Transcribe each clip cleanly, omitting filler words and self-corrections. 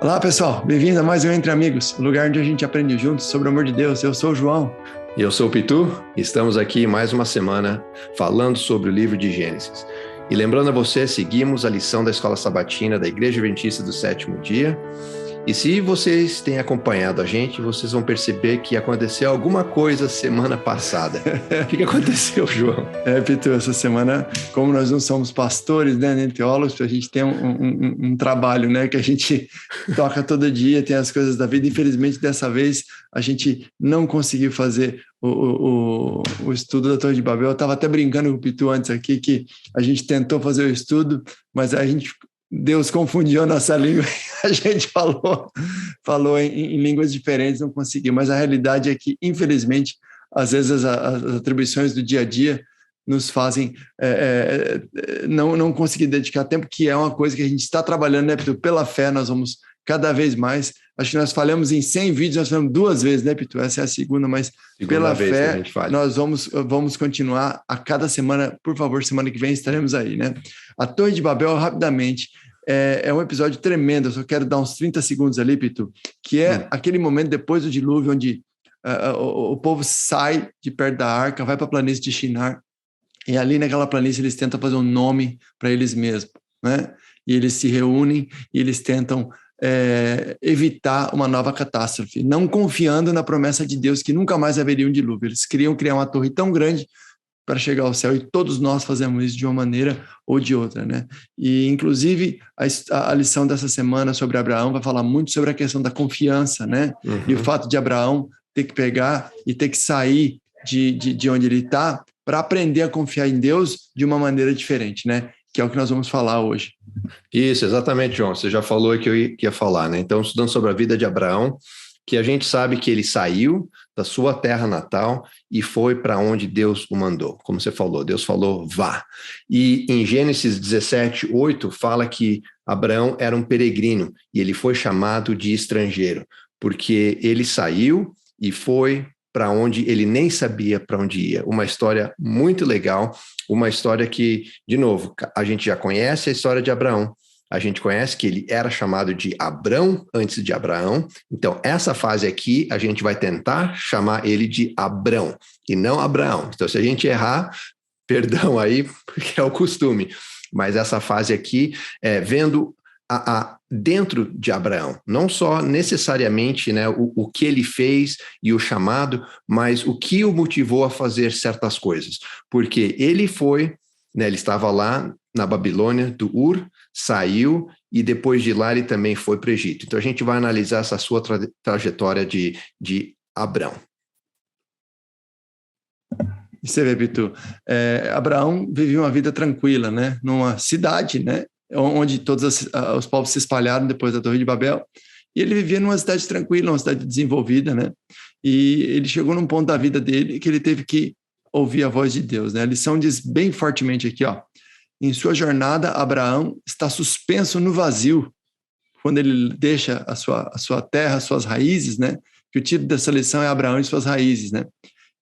Olá pessoal, bem-vindo a mais um Entre Amigos, o lugar onde a gente aprende juntos sobre o amor de Deus. Eu sou o João. E eu sou o Pitu, e estamos aqui mais uma semana falando sobre o livro de Gênesis. E lembrando a você, seguimos a lição da Escola Sabatina da Igreja Adventista do Sétimo Dia. E se vocês têm acompanhado a gente, vocês vão perceber que aconteceu alguma coisa semana passada. O que aconteceu, João? Pitu, essa semana, como nós não somos pastores, né, nem teólogos, a gente tem um trabalho, né, que a gente toca todo dia, tem as coisas da vida. Infelizmente, dessa vez, a gente não conseguiu fazer o estudo da Torre de Babel. Eu estava até brincando com o Pitu antes aqui, que a gente tentou fazer o estudo, mas Deus confundiu a nossa língua, a gente falou em línguas diferentes, não conseguiu. Mas a realidade é que, infelizmente, às vezes as atribuições do dia a dia nos fazem não conseguir dedicar tempo, que é uma coisa que a gente está trabalhando, né, Pitu? Pela fé, nós vamos cada vez mais. Acho que nós falamos em 100 vídeos, nós falamos 2 vezes, né, Pitu? Essa é a segunda, mas pela fé nós vamos continuar a cada semana. Por favor, semana que vem estaremos aí, né? A Torre de Babel, rapidamente, é um episódio tremendo. Eu só quero dar uns 30 segundos ali, Pitu, que é aquele momento depois do dilúvio, onde o povo sai de perto da arca, vai para a planície de Shinar, e ali naquela planície eles tentam fazer um nome para eles mesmos, né? E eles se reúnem e eles tentam evitar uma nova catástrofe, não confiando na promessa de Deus que nunca mais haveria um dilúvio. Eles queriam criar uma torre tão grande para chegar ao céu, e todos nós fazemos isso de uma maneira ou de outra, né? E, inclusive, a lição dessa semana sobre Abraão vai falar muito sobre a questão da confiança, né? E o fato de Abraão ter que pegar e ter que sair de onde ele está para aprender a confiar em Deus de uma maneira diferente, né? Que é o que nós vamos falar hoje. Isso, exatamente, João. Você já falou que eu ia falar, né? Então, estudando sobre a vida de Abraão, que a gente sabe que ele saiu da sua terra natal e foi para onde Deus o mandou. Como você falou, Deus falou, vá. E em Gênesis 17:8 fala que Abraão era um peregrino e ele foi chamado de estrangeiro, porque ele saiu e foi para onde ele nem sabia para onde ia. Uma história muito legal, uma história que, de novo, a gente já conhece a história de Abraão. A gente conhece que ele era chamado de Abrão antes de Abraão. Então, essa fase aqui, a gente vai tentar chamar ele de Abrão e não Abraão. Então, se a gente errar, perdão aí, porque é o costume. Mas essa fase aqui, vendo dentro de Abraão, não só necessariamente, né, o que ele fez e o chamado, mas o que o motivou a fazer certas coisas. Porque ele foi, né, ele estava lá na Babilônia, do Ur, saiu e depois de lá ele também foi para o Egito. Então a gente vai analisar essa sua trajetória de Abrão. E você vê, Pitu, Abraão vivia uma vida tranquila, né? Numa cidade, né? Onde todos os povos se espalharam depois da Torre de Babel, e ele vivia numa cidade tranquila, uma cidade desenvolvida, né? E ele chegou num ponto da vida dele que ele teve que ouvir a voz de Deus, né? A lição diz bem fortemente aqui, ó: em sua jornada, Abraão está suspenso no vazio, quando ele deixa a sua terra, as suas raízes, né? Que o título dessa lição é Abraão e suas raízes, né?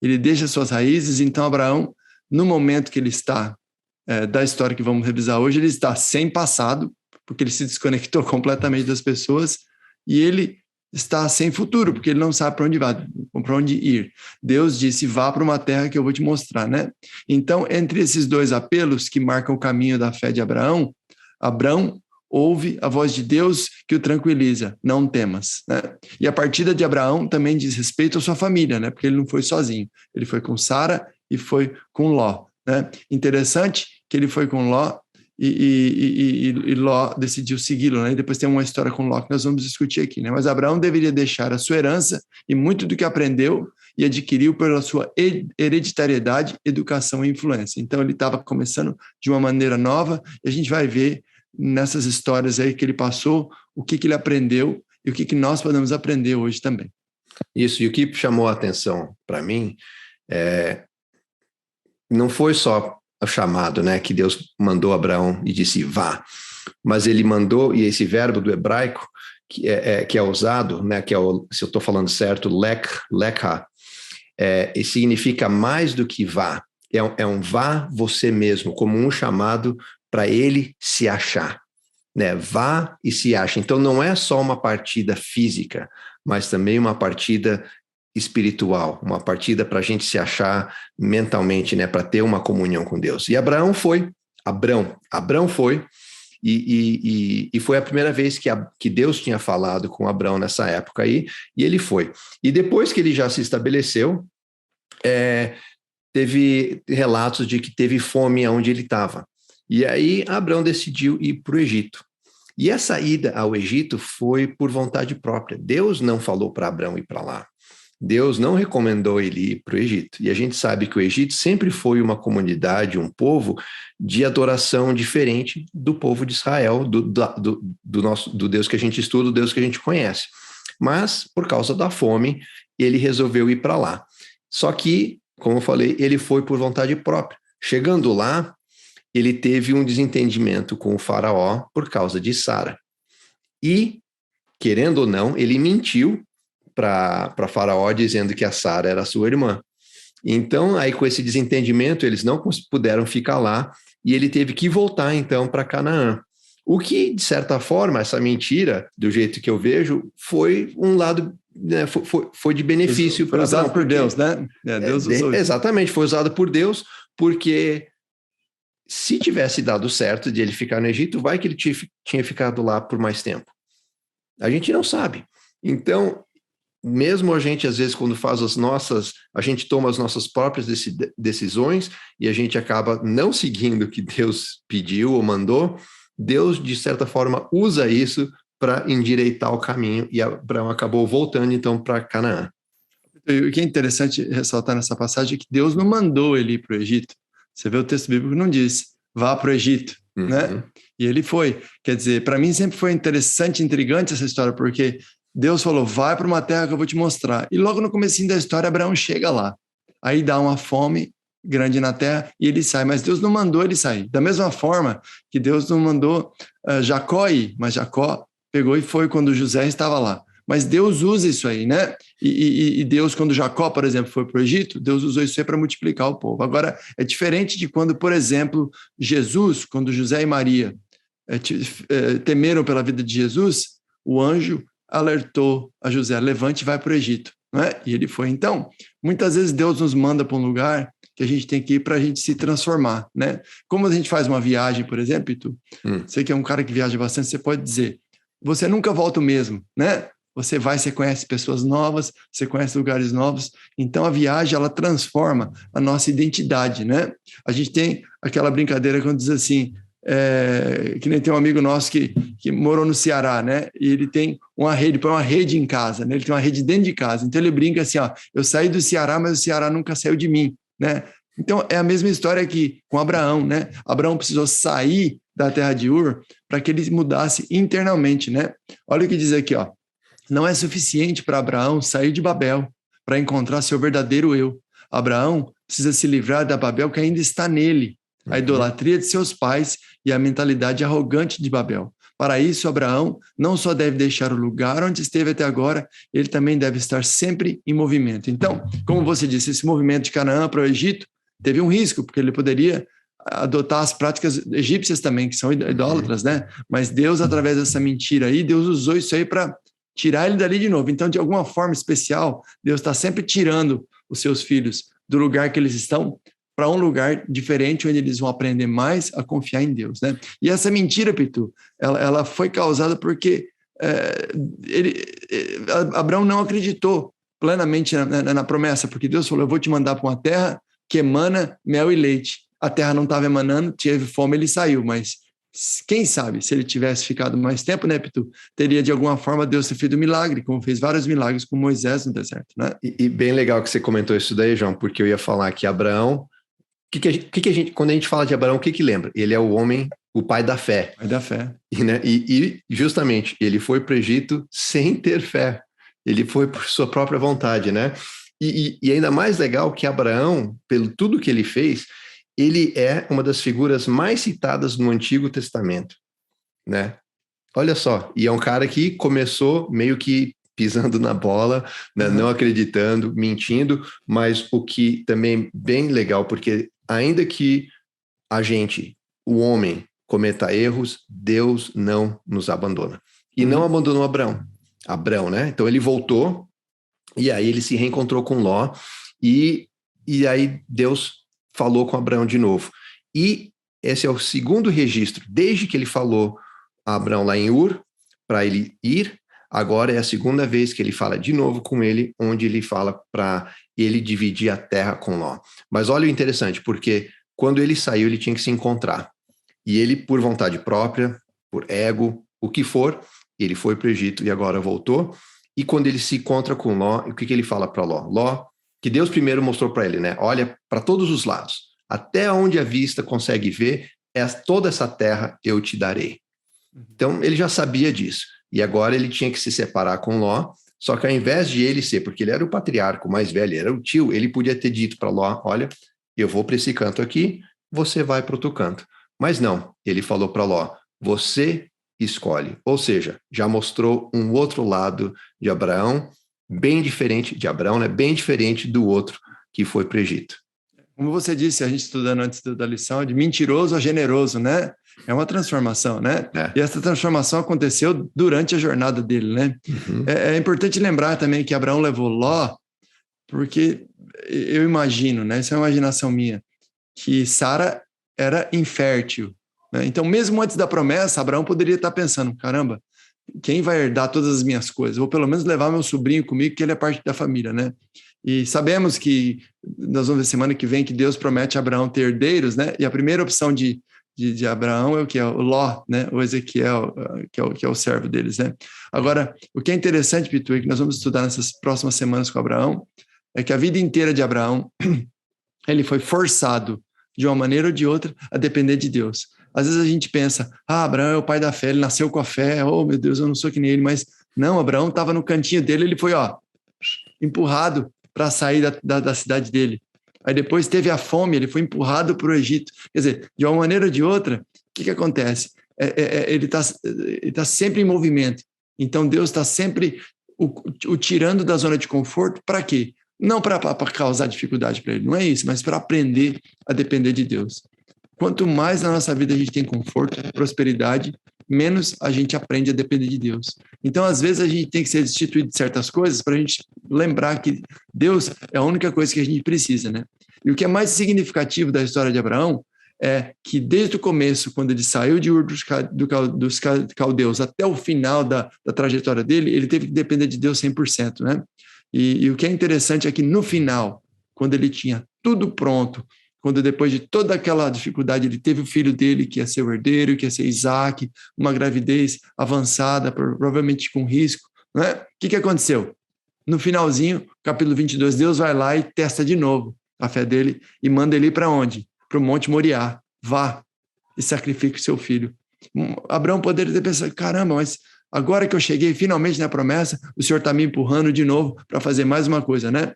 Ele deixa as suas raízes, então Abraão, no momento que ele está, da história que vamos revisar hoje, ele está sem passado, porque ele se desconectou completamente das pessoas, e ele está sem futuro, porque ele não sabe para onde ir. Deus disse, vá para uma terra que eu vou te mostrar, né? Então, entre esses dois apelos que marcam o caminho da fé de Abraão, Abrão ouve a voz de Deus que o tranquiliza, não temas, né? E a partida de Abraão também diz respeito à sua família, né? Porque ele não foi sozinho, ele foi com Sara e foi com Ló, né? Interessante que ele foi com Ló, e Ló decidiu segui-lo, né? E depois tem uma história com Ló que nós vamos discutir aqui, né? Mas Abraão deveria deixar a sua herança e muito do que aprendeu e adquiriu pela sua hereditariedade, educação e influência. Então ele estava começando de uma maneira nova, e a gente vai ver nessas histórias aí que ele passou, o que ele aprendeu e o que nós podemos aprender hoje também. Isso, e o que chamou a atenção para mim não foi só o chamado, né, que Deus mandou Abraão e disse, vá, mas ele mandou, e esse verbo do hebraico, que é usado, né, que é se eu estou falando certo, lekha, e significa mais do que vá, é um vá você mesmo, como um chamado para ele se achar. né? Vá e se ache. Então não é só uma partida física, mas também uma partida espiritual, uma partida para a gente se achar mentalmente, né? Para ter uma comunhão com Deus. E Abraão foi, Abraão foi, e foi a primeira vez que Deus tinha falado com Abraão nessa época aí, e ele foi. E depois que ele já se estabeleceu, teve relatos de que teve fome onde ele estava. E aí Abraão decidiu ir para o Egito. E essa ida ao Egito foi por vontade própria. Deus não falou para Abraão ir para lá. Deus não recomendou ele ir para o Egito. E a gente sabe que o Egito sempre foi uma comunidade, um povo de adoração diferente do povo de Israel, do Deus que a gente estuda, do Deus que a gente conhece. Mas, por causa da fome, ele resolveu ir para lá. Só que, como eu falei, ele foi por vontade própria. Chegando lá, ele teve um desentendimento com o faraó por causa de Sara. E, querendo ou não, ele mentiu para faraó dizendo que a Sara era sua irmã. Então, aí com esse desentendimento, eles não puderam ficar lá e ele teve que voltar, então, para Canaã. O que, de certa forma, essa mentira, do jeito que eu vejo, foi um lado, né, foi de benefício para Abraão. Foi usado por Deus, né? Deus usou isso. Exatamente, foi usado por Deus, porque se tivesse dado certo de ele ficar no Egito, vai que ele tinha ficado lá por mais tempo. A gente não sabe. Então, mesmo a gente, às vezes, quando a gente toma as nossas próprias decisões e a gente acaba não seguindo o que Deus pediu ou mandou, Deus, de certa forma, usa isso para endireitar o caminho e Abraão acabou voltando, então, para Canaã. E o que é interessante ressaltar nessa passagem é que Deus não mandou ele ir para o Egito. Você vê o texto bíblico não diz, vá para o Egito, né? E ele foi. Quer dizer, para mim sempre foi interessante, intrigante essa história, porque Deus falou, vai para uma terra que eu vou te mostrar. E logo no comecinho da história, Abraão chega lá. Aí dá uma fome grande na terra e ele sai. Mas Deus não mandou ele sair. Da mesma forma que Deus não mandou Jacó ir, mas Jacó pegou e foi quando José estava lá. Mas Deus usa isso aí, né? E Deus, quando Jacó, por exemplo, foi para o Egito, Deus usou isso aí para multiplicar o povo. Agora, é diferente de quando, por exemplo, Jesus, quando José e Maria temeram pela vida de Jesus, o anjo alertou a José, levante e vai para o Egito. Né? E ele foi. Então, muitas vezes Deus nos manda para um lugar que a gente tem que ir para a gente se transformar. Né? Como a gente faz uma viagem, por exemplo, Itu, você que é um cara que viaja bastante, você pode dizer, você nunca volta o mesmo, né? Você vai, você conhece pessoas novas, você conhece lugares novos, então a viagem, ela transforma a nossa identidade, né? A gente tem aquela brincadeira quando diz assim, que nem tem um amigo nosso que morou no Ceará, né? E ele tem põe uma rede em casa, né? Ele tem uma rede dentro de casa, então ele brinca assim, ó, eu saí do Ceará, mas o Ceará nunca saiu de mim, né? Então é a mesma história aqui com Abraão, né? Abraão precisou sair da terra de Ur para que ele mudasse internamente, né? Olha o que diz aqui, ó. Não é suficiente para Abraão sair de Babel para encontrar seu verdadeiro eu. Abraão precisa se livrar da Babel que ainda está nele, a idolatria de seus pais e a mentalidade arrogante de Babel. Para isso, Abraão não só deve deixar o lugar onde esteve até agora, ele também deve estar sempre em movimento. Então, como você disse, esse movimento de Canaã para o Egito teve um risco, porque ele poderia adotar as práticas egípcias também, que são idólatras, né? Mas Deus, através dessa mentira aí, Deus usou isso aí para tirar ele dali de novo. Então, de alguma forma especial, Deus está sempre tirando os seus filhos do lugar que eles estão para um lugar diferente, onde eles vão aprender mais a confiar em Deus, né? E essa mentira, Pitu, ela foi causada porque Abraão não acreditou plenamente na promessa, porque Deus falou, eu vou te mandar para uma terra que emana mel e leite. A terra não estava emanando, teve fome, ele saiu, mas quem sabe, se ele tivesse ficado mais tempo, né, Pitu, teria de alguma forma Deus ter feito um milagre, como fez vários milagres com Moisés no deserto, né? E bem legal que você comentou isso daí, João, porque eu ia falar que Abraão, quando a gente fala de Abraão, o que lembra? Ele é o homem, o pai da fé. Pai da fé. E justamente, ele foi para o Egito sem ter fé. Ele foi por sua própria vontade, né? E ainda mais legal que Abraão, pelo tudo que ele fez, ele é uma das figuras mais citadas no Antigo Testamento, né? Olha só, e é um cara que começou meio que pisando na bola, né? Não acreditando, mentindo, mas o que também é bem legal, porque ainda que a gente, o homem, cometa erros, Deus não nos abandona. E não abandonou Abrão, né? Então ele voltou, e aí ele se reencontrou com Ló, e aí Deus falou com Abrão de novo. E esse é o segundo registro, desde que ele falou a Abrão lá em Ur, para ele ir, agora é a segunda vez que ele fala de novo com ele, onde ele fala para ele dividir a terra com Ló. Mas olha o interessante, porque quando ele saiu, ele tinha que se encontrar. E ele, por vontade própria, por ego, o que for, ele foi para o Egito e agora voltou. E quando ele se encontra com Ló, o que ele fala para Ló? Ló, que Deus primeiro mostrou para ele, né? Olha para todos os lados, até onde a vista consegue ver, toda essa terra eu te darei. Então, ele já sabia disso. E agora ele tinha que se separar com Ló, só que ao invés de ele ser, porque ele era o patriarca, o mais velho, era o tio, ele podia ter dito para Ló, olha, eu vou para esse canto aqui, você vai para outro canto. Mas não, ele falou para Ló, você escolhe. Ou seja, já mostrou um outro lado de Abraão, bem diferente de Abraão, né? Bem diferente do outro que foi para o Egito. Como você disse, a gente estudando antes da lição, de mentiroso a generoso, né? É uma transformação, né? E essa transformação aconteceu durante a jornada dele, né? Uhum. É importante lembrar também que Abraão levou Ló, porque eu imagino, né? Isso é uma imaginação minha, que Sara era infértil, né? Então, mesmo antes da promessa, Abraão poderia estar pensando, caramba, quem vai herdar todas as minhas coisas? Vou pelo menos levar meu sobrinho comigo, que ele é parte da família, né? E sabemos que, nós vamos ver semana que vem, que Deus promete a Abraão ter herdeiros, né? E a primeira opção de Abraão é o que é o Ló, né? O Ezequiel, que é o servo deles, né? Agora, o que é interessante, Pitu, e que nós vamos estudar nessas próximas semanas com Abraão, é que a vida inteira de Abraão, ele foi forçado, de uma maneira ou de outra, a depender de Deus. Às vezes a gente pensa, Abraão é o pai da fé, ele nasceu com a fé, oh meu Deus, eu não sou que nem ele, mas não, Abraão estava no cantinho dele, ele foi, empurrado para sair da cidade dele. Aí depois teve a fome, ele foi empurrado para o Egito. Quer dizer, de uma maneira ou de outra, o que acontece? Ele tá sempre em movimento. Então Deus está sempre o tirando da zona de conforto, para quê? Não para causar dificuldade para ele, não é isso, mas para aprender a depender de Deus. Quanto mais na nossa vida a gente tem conforto, prosperidade, menos a gente aprende a depender de Deus. Então, às vezes, a gente tem que ser destituído de certas coisas para a gente lembrar que Deus é a única coisa que a gente precisa, né? E o que é mais significativo da história de Abraão é que desde o começo, quando ele saiu de Ur dos caldeus até o final da trajetória dele, ele teve que depender de Deus 100%, né? E o que é interessante é que no final, quando ele tinha tudo pronto, quando depois de toda aquela dificuldade ele teve o filho dele que ia ser o herdeiro, que ia ser Isaac, uma gravidez avançada, provavelmente com risco, né? O que aconteceu? No finalzinho, capítulo 22, Deus vai lá e testa de novo a fé dele e manda ele ir para onde? Para o Monte Moriá. Vá e sacrifique o seu filho. Abraão poderia ter pensado, caramba, mas agora que eu cheguei finalmente na promessa, o Senhor está me empurrando de novo para fazer mais uma coisa, né?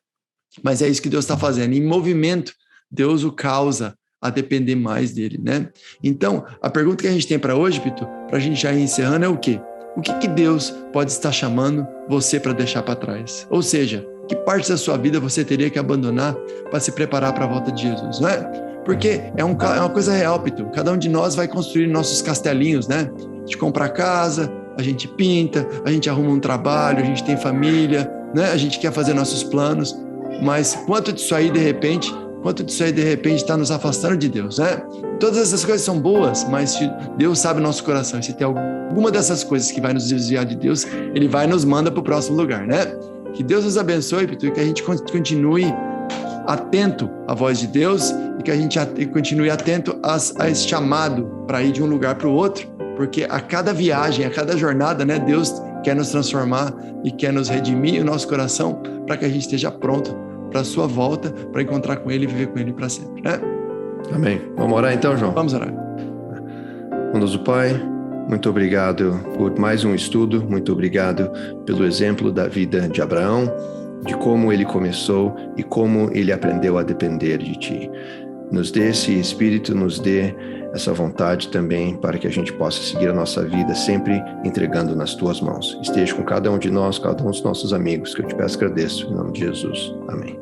Mas é isso que Deus está fazendo. Em movimento, Deus o causa a depender mais dele, né? Então, a pergunta que a gente tem para hoje, Pitu, para a gente já ir encerrando, é o quê? O que Deus pode estar chamando você para deixar para trás? Ou seja, que parte da sua vida você teria que abandonar para se preparar para a volta de Jesus, não é? Porque é uma coisa real, Pitu. Cada um de nós vai construir nossos castelinhos, né? A gente compra casa, a gente pinta, a gente arruma um trabalho, a gente tem família, né? A gente quer fazer nossos planos, mas quanto disso aí, de repente, está nos afastando de Deus, né? Todas essas coisas são boas, mas Deus sabe o nosso coração. E se tem alguma dessas coisas que vai nos desviar de Deus, Ele vai e nos manda para o próximo lugar, né? Que Deus nos abençoe, Pitu, e que a gente continue atento à voz de Deus e que a gente continue atento a esse chamado para ir de um lugar para o outro, porque a cada viagem, a cada jornada, né, Deus quer nos transformar e quer nos redimir o nosso coração para que a gente esteja pronto para a sua volta, para encontrar com Ele e viver com Ele para sempre, né? Amém. Vamos orar então, João? Vamos orar. Bondoso Pai, muito obrigado por mais um estudo, muito obrigado pelo exemplo da vida de Abraão, de como ele começou e como ele aprendeu a depender de Ti. Nos dê esse espírito, nos dê essa vontade também para que a gente possa seguir a nossa vida sempre entregando nas Tuas mãos. Esteja com cada um de nós, cada um dos nossos amigos, que eu te peço e agradeço, em nome de Jesus. Amém.